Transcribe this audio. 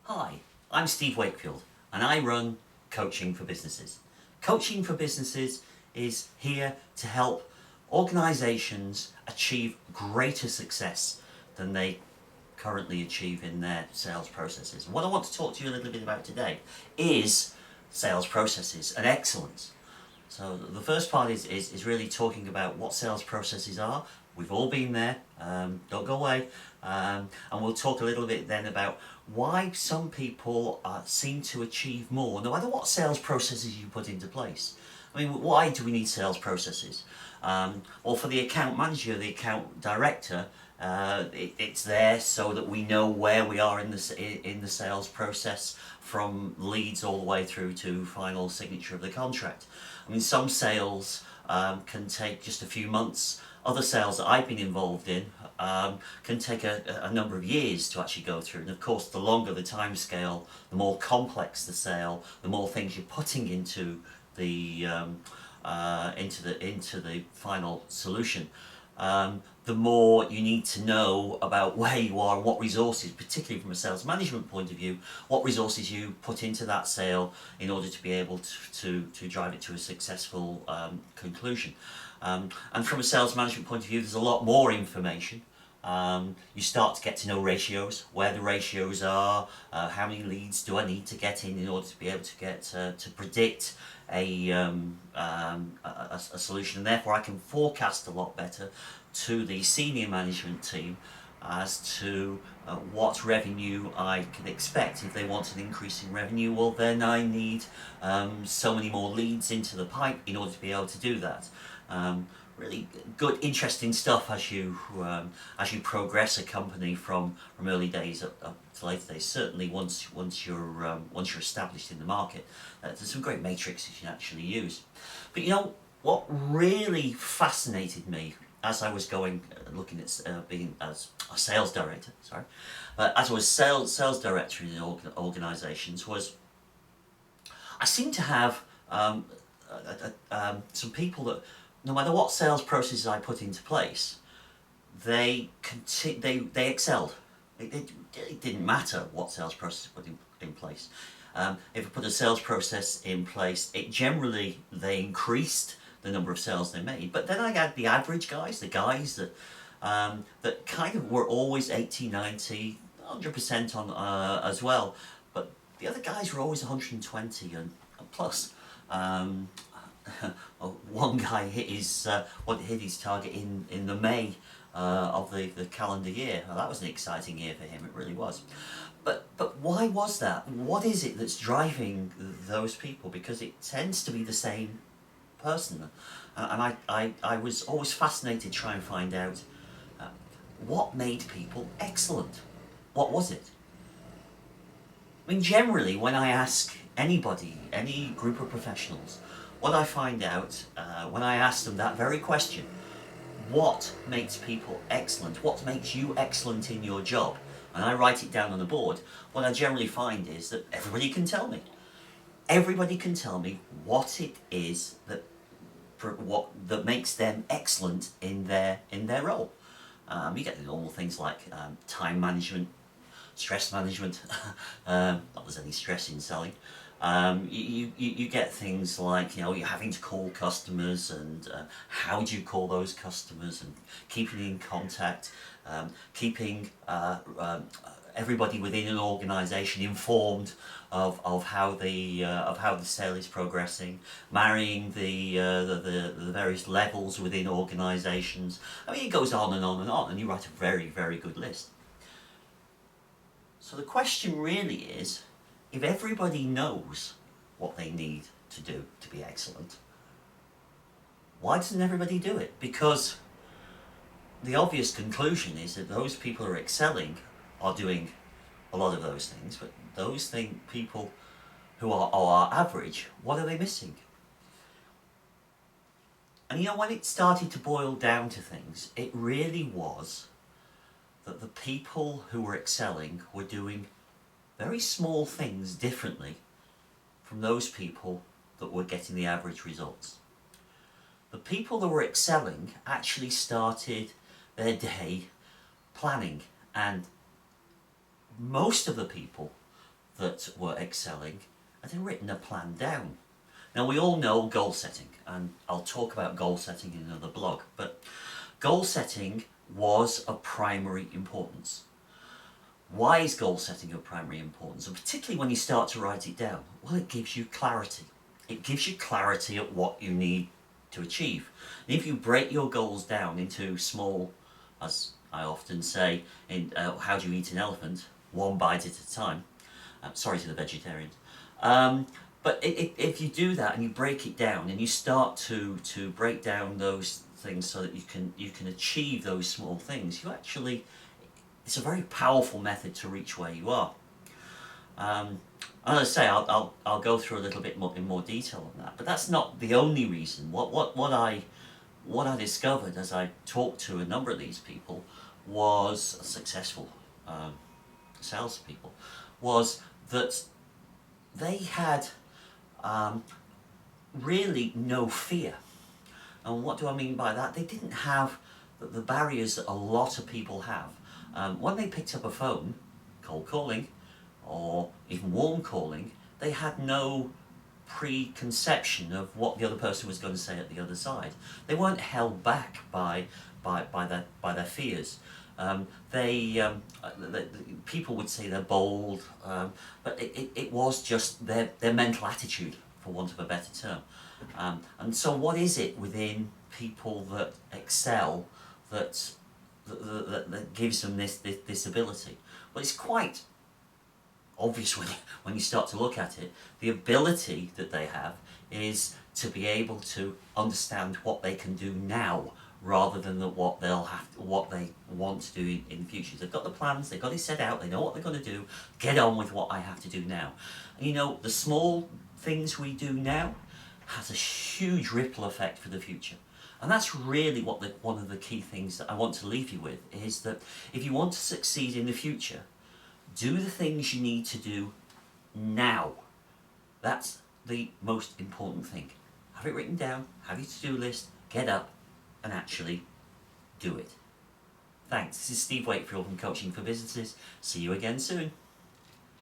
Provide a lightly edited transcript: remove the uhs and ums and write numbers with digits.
Hi, I'm Steve Wakefield and I run Coaching for Businesses. Coaching for Businesses is here to help organisations achieve greater success than they currently achieve in their sales processes. And what I want to talk to you a little bit about today is sales processes and excellence. So the first part is really talking about what sales processes are. We've all been there, don't go away. And we'll talk a little bit then about why some people seem to achieve more, no matter what sales processes you put into place. I mean, why do we need sales processes? Well, for the account manager, the account director, it's there so that we know where we are in the sales process, from leads all the way through to final signature of the contract. I mean, some sales can take just a few months. Other sales that I've been involved in can take a number of years to actually go through. And of course, the longer the time scale, the more complex the sale, the more things you're putting into the final solution. The more you need to know about where you are and what resources, particularly from a sales management point of view, what resources you put into that sale in order to be able to drive it to a successful conclusion. And from a sales management point of view, there's a lot more information. You start to get to know ratios, where the ratios are, how many leads do I need to get in order to be able to get to predict a solution, and therefore I can forecast a lot better to the senior management team as to what revenue I can expect. If they want an increase in revenue, well then I need so many more leads into the pipe in order to be able to do that. Really good, interesting stuff as you progress a company from early days up to later days. Certainly once you're established in the market, there's some great matrices you can actually use. But you know what really fascinated me as I was looking at being as a sales director, as I was sales director in organisations, was I seem to have some people that, no matter what sales processes I put into place, they excelled. It didn't matter what sales process I put in place. If I put a sales process in place, they increased the number of sales they made. But then I had the average guys, the guys that kind of were always 80, 90, 100% on as well. But the other guys were always 120 and plus. One guy hit his target in the May of the calendar year. Well, that was an exciting year for him. It really was. But why was that? What is it that's driving those people? Because it tends to be the same person, and I was always fascinated to try and find out what made people excellent. What was it? I mean, generally, when I ask anybody, any group of professionals, what I find out when I ask them that very question, what makes people excellent? What makes you excellent in your job? And I write it down on the board. What I generally find is that everybody can tell me. Everybody can tell me what it is that makes them excellent in their role. You get the normal things like time management, stress management. Not that there's any stress in selling. You get things like, you're having to call customers, and how do you call those customers, and keeping in contact, keeping everybody within an organisation informed of how the sale is progressing, marrying the various levels within organisations. I mean, it goes on and on and on, and you write a very, very good list. So the question really is, if everybody knows what they need to do to be excellent, why doesn't everybody do it? Because the obvious conclusion is that those people who are excelling are doing a lot of those things, but those people who are average, what are they missing? And when it started to boil down to things, it really was that the people who were excelling were doing very small things differently from those people that were getting the average results. The people that were excelling actually started their day planning, and most of the people that were excelling had written a plan down. Now we all know goal setting, and I'll talk about goal setting in another blog, but goal setting was of primary importance. Why is goal setting of primary importance? And particularly when you start to write it down, well, it gives you clarity. It gives you clarity at what you need to achieve. And if you break your goals down into small, as I often say, in How Do You Eat an Elephant? One bite at a time. Sorry to the vegetarians. But if you do that and you break it down and you start to break down those things so that you can achieve those small things, you actually, it's a very powerful method to reach where you are. As I say, I'll go through a little bit more in more detail on that, but that's not the only reason. What I discovered as I talked to a number of these people was successful salespeople, was that they had really no fear. And what do I mean by that? They didn't have the barriers that a lot of people have. When they picked up a phone, cold calling, or even warm calling, they had no preconception of what the other person was going to say at the other side. They weren't held back by their fears. People would say they're bold, but it was just their mental attitude, for want of a better term. And so what is it within people that excel that gives them this ability? Well, it's quite obvious when you start to look at it. The ability that they have is to be able to understand what they can do now rather than what they want to do in the future. They've got the plans, they've got it set out, they know what they're going to do. Get on with what I have to do now. And you know, the small things we do now has a huge ripple effect for the future. And that's really one of the key things that I want to leave you with, is that if you want to succeed in the future, do the things you need to do now. That's the most important thing. Have it written down, have your to-do list, get up and actually do it. Thanks. This is Steve Wakefield from Coaching for Businesses. See you again soon.